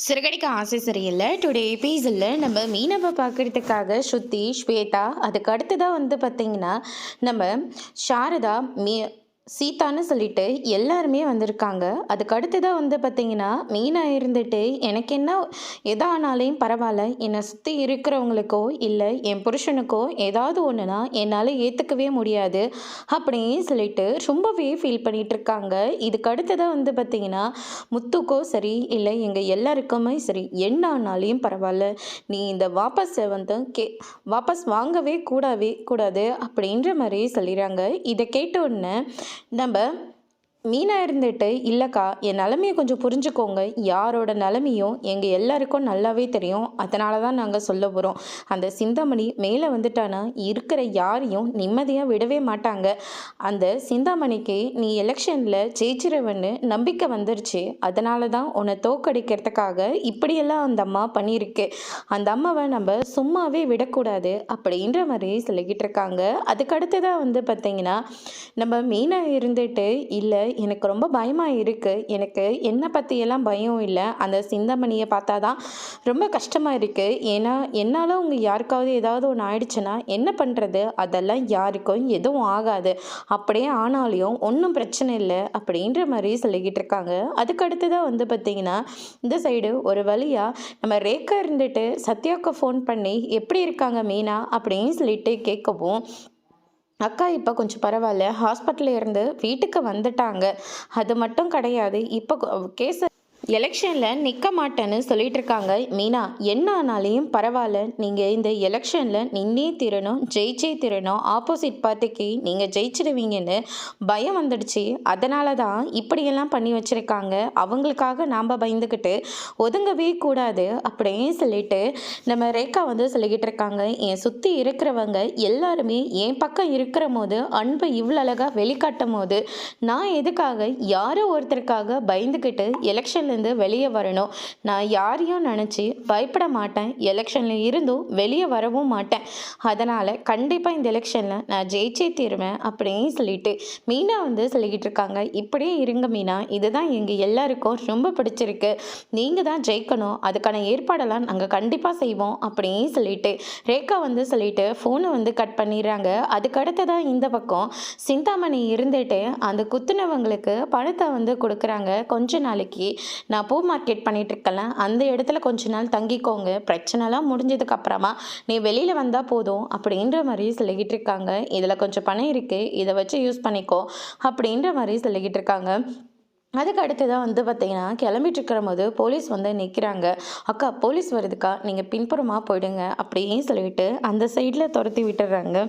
சிறகடிக்க ஆசை சரியில்லை டுடே எபிசோடில் நம்ம மீனவை பார்க்கறதுக்காக ஸ்ருதி ஸ்வேதா அதுக்கு அடுத்ததாக பார்த்தீங்கன்னா நம்ம சாரதா சீதான்னு சொல்லிட்டு எல்லாருமே வந்திருக்காங்க. அதுக்கு அடுத்ததாக பார்த்தீங்கன்னா மீனா இருந்துட்டு எனக்கு என்ன எதா ஆனாலையும் பரவாயில்ல, என்னை சுற்றி இருக்கிறவங்களுக்கோ இல்லை என் புருஷனுக்கோ ஏதாவது ஒன்றுனா என்னால் ஏற்றுக்கவே முடியாது அப்படின்னு சொல்லிட்டு ரொம்பவே ஃபீல் பண்ணிட்டு இருக்காங்க. இதுக்கு அடுத்ததாக பார்த்தீங்கன்னா முத்துக்கோ சரி இல்லை எங்கள் எல்லாருக்குமே சரி என்ன ஆனாலையும் பரவாயில்ல, நீ இந்த வாபஸை வாபஸ் வாங்கவே கூடாது அப்படின்ற மாதிரி சொல்லிடுறாங்க. இதை கேட்ட உடனே நம்ம மீனா இருந்துட்டு இல்லைக்கா என் நிலமையை கொஞ்சம் புரிஞ்சுக்கோங்க, யாரோட நிலமையும் எங்கள் எல்லாருக்கும் நல்லாவே தெரியும், அதனால தான் நாங்கள் சொல்ல போகிறோம். அந்த சிந்தாமணி மேலே வந்துட்டானா இருக்கிற யாரையும் நிம்மதியாக விடவே மாட்டாங்க. அந்த சிந்தாமணிக்கு நீ எலெக்ஷனில் ஜெயிச்சிருவன்னு நம்பிக்கை வந்துருச்சு, அதனால தான் உன்னை தோக்கடிக்கிறதுக்காக இப்படியெல்லாம் அந்த அம்மா பண்ணியிருக்கு. அந்த அம்மாவை நம்ம சும்மாவே விடக்கூடாது அப்படின்ற மாதிரி சொல்லிக்கிட்டு இருக்காங்க. அதுக்கடுத்ததாக பார்த்தீங்கன்னா நம்ம மீனா இருந்துட்டு இல்லை எனக்கு ரொம்ப பயமாக இருக்குது, எனக்கு என்னை பற்றியெல்லாம் பயம் இல்லை, அந்த சிந்தாமணியை பார்த்தா தான் ரொம்ப கஷ்டமாக இருக்குது, ஏன்னா என்னால் அவங்க யாருக்காவது ஏதாவது ஒன்று ஆயிடுச்சுன்னா என்ன பண்ணுறது, அதெல்லாம் யாருக்கும் எதுவும் ஆகாது, அப்படியே ஆனாலையும் ஒன்றும் பிரச்சனை இல்லை அப்படின்ற மாதிரி சொல்லிக்கிட்டு இருக்காங்க. அதுக்கடுத்து தான் பார்த்திங்கன்னா இந்த சைடு ஒரு வழியாக நம்ம ரேக்கா இருந்துட்டு சத்யாவுக்கு ஃபோன் பண்ணி எப்படி இருக்காங்க மீனா அப்படின்னு சொல்லிட்டு கேட்கவும், அக்கா இப்போ கொஞ்சம் பரவாயில்ல, ஹாஸ்பிட்டலில் இருந்து வீட்டுக்கு வந்துட்டாங்க, அது மட்டும் கிடையாது இப்போ கேஸ் எலெக்ஷனில் நிற்க மாட்டேன்னு சொல்லிட்டு இருக்காங்க. மீனா என்ன ஆனாலையும் பரவாயில்ல, நீங்கள் இந்த எலெக்ஷனில் நின்னே தீரணும், ஜெயிச்சே தீரணும், ஆப்போசிட் பார்ட்டிக்கு நீங்கள் ஜெயிச்சிடுவீங்கன்னு பயம் வந்துடுச்சு, அதனால தான் இப்படியெல்லாம் பண்ணி வச்சுருக்காங்க, அவங்களுக்காக நாம் பயந்துக்கிட்டு ஒதுங்கவே கூடாது அப்படின்னு சொல்லிட்டு நம்ம ரேக்கா சொல்லிக்கிட்டு இருக்காங்க. என் சுற்றி இருக்கிறவங்க எல்லாருமே என் பக்கம் இருக்கிற போது அன்பை இவ்வளோ அழகாக வெளிக்காட்டும் போது நான் எதுக்காக யாரோ ஒருத்தருக்காக பயந்துக்கிட்டு எலெக்ஷன் வெளியே வரணும், நான் யாரையும் நினச்சி பயப்பட மாட்டேன், எலெக்ஷனில் இருந்தும் வெளியே வரவும் மாட்டேன், அதனால் கண்டிப்பாக இந்த எலெக்ஷனில் நான் ஜெயிச்சே தீருவேன் அப்படின்னு சொல்லிட்டு மீனா சொல்லிக்கிட்டு இருக்காங்க. இப்படியே இருங்க மீனா, இதுதான் எங்கள் எல்லாருக்கும் ரொம்ப பிடிச்சிருக்கு, நீங்கள் தான் ஜெயிக்கணும், அதுக்கான ஏற்பாடெல்லாம் நாங்கள் கண்டிப்பாக செய்வோம் அப்படின்னு சொல்லிட்டு ரேக்கா சொல்லிட்டு ஃபோனை கட் பண்ணிடுறாங்க. அதுக்கடுத்ததான் இந்த பக்கம் சிந்தாமணி இருந்துட்டு அந்த குத்துனவங்களுக்கு பணத்தை கொடுக்குறாங்க. கொஞ்ச நாளைக்கு நான் பூ மார்க்கெட் பண்ணிட்டு இருக்கல, அந்த இடத்துல கொஞ்ச நாள் தங்கிக்கோங்க, பிரச்சனைலாம் முடிஞ்சதுக்கு அப்புறமா நீ வெளியில் வந்தால் போதும் அப்படின்ற மாதிரி சொல்லிக்கிட்டு இருக்காங்க. இதில் கொஞ்சம் பணம் இருக்குது, இதை வச்சு யூஸ் பண்ணிக்கோ அப்படின்ற மாதிரி சொல்லிக்கிட்டு இருக்காங்க. அதுக்கு அடுத்து தான் பார்த்தீங்கன்னா கிளம்பிட்டு இருக்கிற போது போலீஸ் நிற்கிறாங்க. அக்கா போலீஸ் வருதுக்கா, நீங்கள் பின்புறமாக போயிடுங்க அப்படின்னு சொல்லிட்டு அந்த சைடில் துரத்தி விட்டுறாங்க.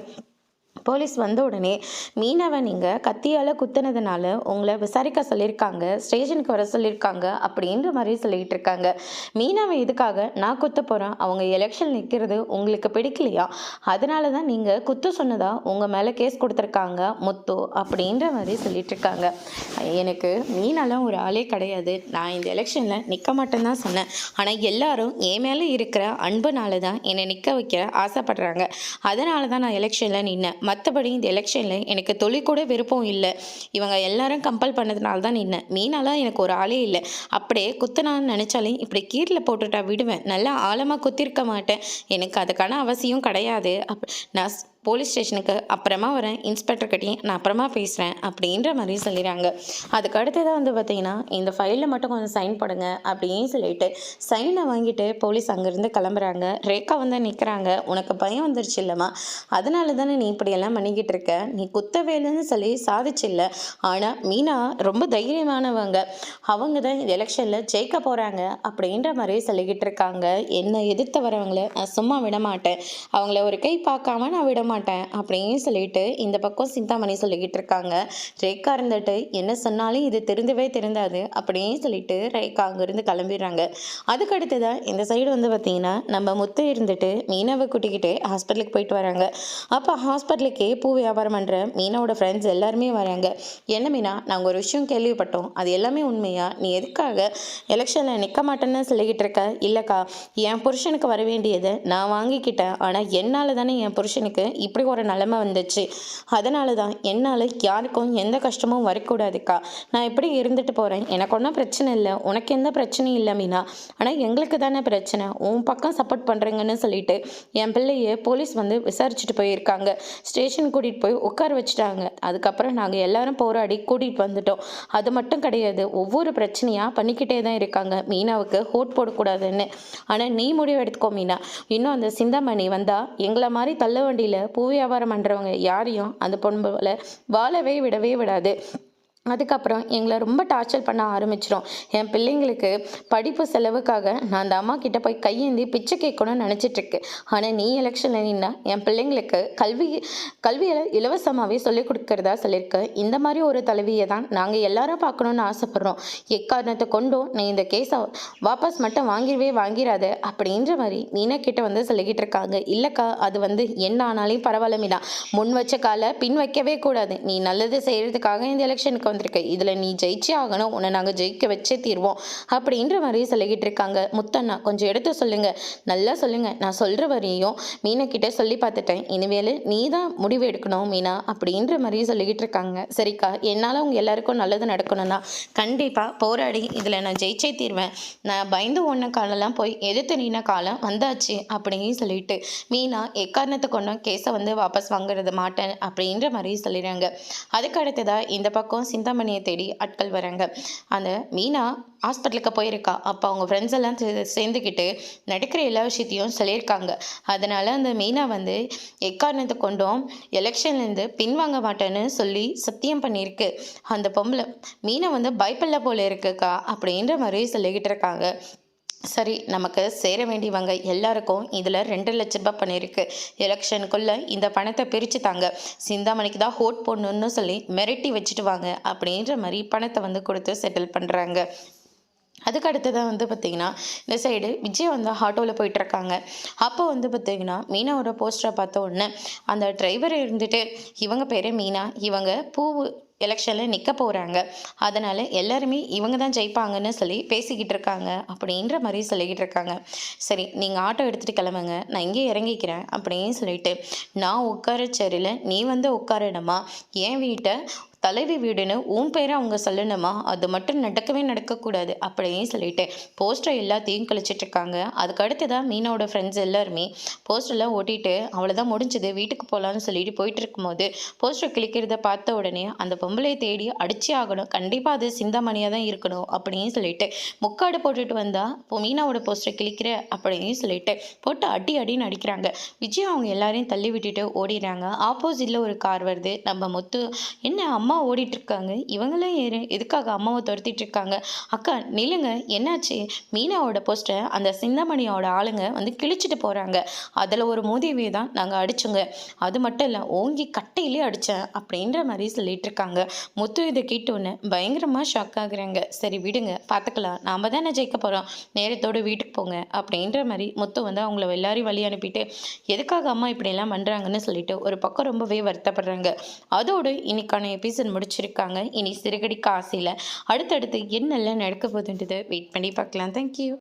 போலீஸ் வந்த உடனே மீனவை நீங்கள் கத்தியால் குத்துனதுனால உங்களை விசாரிக்க சொல்லியிருக்காங்க, ஸ்டேஷனுக்கு வர சொல்லியிருக்காங்க அப்படின்ற மாதிரி சொல்லிகிட்டு இருக்காங்க. மீனவை எதுக்காக நான் குத்த போகிறேன், அவங்க எலெக்ஷன் நிற்கிறது உங்களுக்கு பிடிக்கலையா, அதனால தான் நீங்கள் குத்து சொன்னதா உங்கள் மேலே கேஸ் கொடுத்துருக்காங்க முத்து அப்படின்ற மாதிரி சொல்லிட்டு இருக்காங்க. எனக்கு மீனெல்லாம் ஒரு ஆளே கிடையாது, நான் இந்த எலெக்ஷனில் நிற்க மாட்டேன்னு தான் சொன்னேன், ஆனால் எல்லாரும் என் மேலே இருக்கிற அன்புனால தான் என்னை நிற்க வைக்க ஆசைப்படுறாங்க, அதனால தான் நான் எலெக்ஷனில் நின்னேன், மற்றபடி இந்த எலெக்ஷனில் எனக்கு தொழில் கூட விருப்பம் இல்லை, இவங்க எல்லாரும் கம்பல் பண்ணதுனால தான் நின்னேன், மீனாலாம் எனக்கு ஒரு ஆளே இல்லை, அப்படியே குத்தினான்னு நினச்சாலே இப்படி கீரில் போட்டுட்டா விடுவேன், நல்லா ஆழமாக குத்திருக்க மாட்டேன், எனக்கு அதுக்கான அவசியம் கிடையாது, நான் போலீஸ் ஸ்டேஷனுக்கு அப்புறமா வரேன், இன்ஸ்பெக்டர்கிட்டையும் நான் அப்புறமா பேசுகிறேன் அப்படின்ற மாதிரி சொல்லிடுறாங்க. அதுக்கு அடுத்ததாக பார்த்தீங்கன்னா இந்த ஃபைலில் மட்டும் கொஞ்சம் சைன் போடுங்க அப்படின்னு சொல்லிட்டு சைனை வாங்கிட்டு போலீஸ் அங்கேருந்து கிளம்புறாங்க. ரேக்கா நிற்கிறாங்க. உனக்கு பயம் வந்துருச்சு இல்லைம்மா, அதனால தானே நீ இப்படியெல்லாம் பண்ணிக்கிட்டு இருக்க, நீ குத்தவேலுன்னு சொல்லி சாதிச்சில்ல, ஆனால் மீனா ரொம்ப தைரியமானவங்க, அவங்க தான் இந்த எலெக்ஷனில் ஜெயிக்க போகிறாங்க அப்படின்ற மாதிரி சொல்லிக்கிட்டு இருக்காங்க. என்னை எதிர்த்து வரவங்களை நான் சும்மா விட மாட்டேன், அவங்கள ஒரு கை பார்க்காம நான் விட மாட்டேன் அப்படின்னு சொல்லிட்டு இந்த பக்கம் சிந்தாமணி சொல்லிக்கிட்டு இருக்காங்க. ரேக்கா இருந்துட்டு என்ன சொன்னாலும் இது திருந்தவே திருந்தாது அப்படின்னு சொல்லிட்டு ரேக்கா அங்கிருந்து கிளம்பிடுறாங்க. அதுக்கு அடுத்ததான் இந்த சைடு பார்த்தீங்கன்னா நம்ம முத்து இருந்துட்டு மீனாவை கூட்டிக்கிட்டு ஹாஸ்பிட்டலுக்கு போயிட்டு வராங்க. அப்போ ஹாஸ்பிட்டலுக்கே பூ வியாபாரம் பண்ணுற மீனாவோட ஃப்ரெண்ட்ஸ் எல்லாருமே வராங்க. என்ன மீனா, நாங்கள் ஒரு விஷயம் கேள்விப்பட்டோம், அது எல்லாமே உண்மையா, நீ எதுக்காக எலெக்ஷனில் நிற்க மாட்டேன்னு சொல்லிக்கிட்டு இருக்க, இல்லைக்கா என் புருஷனுக்கு வர வேண்டியதை நான் வாங்கிக்கிட்டேன், ஆனால் என்னால் தானே என் புருஷனுக்கு இப்படி ஒரு நிலைமை வந்துச்சு. அதனால தான் என்னால் யாருக்கும் எந்த கஷ்டமும் வரக்கூடாதுக்கா. நான் இப்படி இருந்துட்டு போகிறேன். எனக்கு ஒன்றும் பிரச்சனை இல்லை, உனக்கு எந்த பிரச்சனையும் இல்லை மீனா. ஆனால் எங்களுக்கு தானே பிரச்சனை. உன் பக்கம் சப்போர்ட் பண்ணுறேங்கன்னு சொல்லிட்டு என் பிள்ளைய போலீஸ் வந்து விசாரிச்சுட்டு போயிருக்காங்க. ஸ்டேஷன் கூட்டிகிட்டு போய் உட்கார வச்சுட்டாங்க. அதுக்கப்புறம் நாங்கள் எல்லாரும் போராடி கூட்டிகிட்டு வந்துட்டோம். அது மட்டும் கிடையாது, ஒவ்வொரு பிரச்சனையாக பண்ணிக்கிட்டே தான் இருக்காங்க மீனாவுக்கு ஓட் போடக்கூடாதுன்னு. ஆனால் நீ முடிவு எடுத்துக்கோ மீனா. இன்னும் அந்த சிந்தாமணி வந்தால் எங்களை மாதிரி தள்ள வண்டியில் பூ வியாபாரம் பண்ணுறவங்க யாரையும் அந்த பொண்ணு வாழவே விடவே விடாது. அதுக்கப்புறம் எங்களை ரொம்ப டார்ச்சர் பண்ண ஆரம்பிச்சிடும். என் பிள்ளைங்களுக்கு படிப்பு செலவுக்காக நான் அந்த அம்மா கிட்ட போய் கையேந்தி பிச்சை கேட்கணும்னு நினச்சிட்ருக்கு. ஆனால் நீ எலெக்ஷனில் நின்னா என் பிள்ளைங்களுக்கு கல்வியில் இலவசமாகவே சொல்லிக் கொடுக்கறதா சொல்லியிருக்க. இந்த மாதிரி ஒரு தலைவியை தான் நாங்கள் எல்லாரும் பார்க்கணுன்னு ஆசைப்பட்றோம். எக்காரணத்தை கொண்டும் நீ இந்த கேஸை வாபஸ் மட்டும் வாங்கிடாத அப்படின்ற மாதிரி மீனா கிட்ட வந்து சொல்லிக்கிட்டு இருக்காங்க. இல்லைக்கா, அது வந்து என்ன ஆனாலும் பரவாயில்ல மீனா. முன் வச்ச காலை பின் வைக்கவே கூடாது. நீ நல்லது செய்கிறதுக்காக இந்த எலெக்ஷனுக்கு வந்திருக்க. இதில் நீ ஜெயிச்சே ஆகணும், உன்னை நாங்கள் ஜெயிக்க வச்சே தீர்வோம் அப்படின்ற மாதிரி சொல்லிக்கிட்டு இருக்காங்க. முத்தண்ணா, கொஞ்சம் எடுத்து சொல்லுங்க, நல்லா சொல்லுங்க. நான் சொல்கிற வரையும் மீனா கிட்ட சொல்லி பார்த்துட்டேன். இனிமேல் நீ தான் முடிவு எடுக்கணும் மீனா அப்படின்ற மாதிரி சொல்லிக்கிட்டு இருக்காங்க. சரிக்கா, என்னால் உங்கள் எல்லாருக்கும் நல்லது நடக்கணும்னா கண்டிப்பாக போராடி இதில் நான் ஜெயிச்சே தீர்வேன். நான் பயந்து ஒன்று காலெல்லாம் போய் எதிர்த்து நின்ன காலம் வந்தாச்சு அப்படின்னு சொல்லிட்டு மீனா எக்காரணத்தை கொண்டும் கேஸை வந்து வாபஸ் வாங்குறது மாட்டேன் அப்படின்ற மாதிரி சொல்லிடுறாங்க. அதுக்கு அடுத்ததாக இந்த பக்கம் சிந்தாமணியை தேடி ஆட்கள் வராங்க. அந்த மீனா ஹாஸ்பிட்டலுக்கு போயிருக்கா. அப்போ அவங்க ஃப்ரெண்ட்ஸ் எல்லாம் சேர்ந்துக்கிட்டு நடக்கிற எல்லா விஷயத்தையும் சொல்லியிருக்காங்க. அதனால் அந்த மீனா வந்து எக்காரணத்தை கொண்டும் எலெக்ஷன்லேருந்து பின்வாங்க மாட்டேன்னு சொல்லி சத்தியம் பண்ணியிருக்கு. அந்த பொம்பளை மீனை வந்து பயப்படல போல இருக்குக்கா அப்படின்ற மாதிரி சொல்லிக்கிட்டு இருக்காங்க. சரி, நமக்கு சேர வேண்டியவங்க எல்லாருக்கும் இதில் 2,00,000 பண்ணியிருக்கு. எலெக்ஷனுக்குள்ளே இந்த பணத்தை பிரித்து தாங்க, சிந்தாமணிக்கு தான் ஓட் போடணுன்னு சொல்லி மிரட்டி வச்சுட்டு வாங்க அப்படின்ற மாதிரி பணத்தை வந்து கொடுத்து செட்டில் பண்ணுறாங்க. அதுக்கு அடுத்ததாக வந்து பார்த்திங்கன்னா இந்த சைடு விஜய் வந்து ஆட்டோவில் போயிட்டுருக்காங்க. அப்போ வந்து பார்த்திங்கன்னா மீனாவோட போஸ்டரை பார்த்த உடனே அந்த டிரைவர் இருந்துட்டு, இவங்க பேர் மீனா, இவங்க எலெக்ஷனில் நிற்க போகிறாங்க, அதனால் எல்லாருமே இவங்க தான் ஜெயிப்பாங்கன்னு சொல்லி பேசிக்கிட்டு இருக்காங்க அப்படின்ற மாதிரி சொல்லிக்கிட்டு இருக்காங்க. சரி, நீங்கள் ஆட்டோ எடுத்துகிட்டு கிளம்புங்க, நான் இங்கே இறங்கிக்கிறேன் அப்படின்னு சொல்லிட்டு, நான் உட்கார சரியில் நீ வந்து உட்காரணுமா, என் வீட்டை தலைவி வீடுன்னு உன் பேரை அவங்க சொல்லணுமா, அது மட்டும் நடக்கக்கூடாது அப்படின்னு சொல்லிட்டு போஸ்டர் எல்லாத்தையும் கழிச்சிட்டு இருக்காங்க. அதுக்கு அடுத்ததான் மீனாவோட ஃப்ரெண்ட்ஸ் எல்லாருமே போஸ்டர்லாம் ஓட்டிட்டு அவ்வளோதான் முடிஞ்சது வீட்டுக்கு போகலான்னு சொல்லிட்டு போயிட்டு இருக்கும்போது போஸ்டர் கிளிக்கிறத பார்த்த உடனே அந்த பொம்பளை தேடி அடிச்சே ஆகணும், கண்டிப்பாக அது சிந்தாமணியாக தான் இருக்கணும் அப்படின்னு சொல்லிட்டு முக்காடு போட்டுட்டு வந்தா இப்போ மீனாவோட போஸ்டரை கிளிக்கிற அப்படின்னு சொல்லிட்டு போட்டு அடின்னு அடிக்கிறாங்க. விஜய் அவங்க எல்லாரையும் தள்ளி விட்டுட்டு ஓடிடுறாங்க. ஆப்போசிட்டில் ஒரு கார் வருது. நம்ம முத்து, என்ன அம்மா ஓடிட்டுருக்காங்க, இவங்களாம் எதுக்காக அம்மாவை துரத்திட்டு இருக்காங்க, அக்கா நில்லுங்க, என்னாச்சு, மீனாவோட போஸ்டரை அந்த சிந்தாமணியோட ஆளுங்க வந்து கிழிச்சிட்டு போகிறாங்க, அதில் ஒரு மோதியவே தான் நாங்கள் அடிச்சோங்க, அது மட்டும் இல்லை ஓங்கி கட்டையிலே அடித்தேன் அப்படின்ற மாதிரி சொல்லிட்டு இருக்காங்க. முத்து இதை கேட்டோன்னு பயங்கரமாக ஷாக் ஆகுறாங்க. சரி விடுங்க, பார்த்துக்கலாம், நாம் தானே ஜெயிக்க போகிறோம், நேரத்தோடு வீட்டுக்கு போங்க அப்படின்ற மாதிரி முத்து வந்து அவங்கள எல்லாரையும் வழி அனுப்பிட்டு எதுக்காக அம்மா இப்படியெல்லாம் பண்ணுறாங்கன்னு சொல்லிட்டு ஒரு பக்கம் ரொம்பவே வருத்தப்படுறாங்க. அதோடு இன்னைக்கான எபிசோட் முடிச்சிருக்காங்க. இனி சிறுகடிக்க ஆசையில் அடுத்தடுத்து என்னெல்லாம் நடக்க போகுதுன்றது வெயிட் பண்ணி பார்க்கலாம். தேங்க்யூ.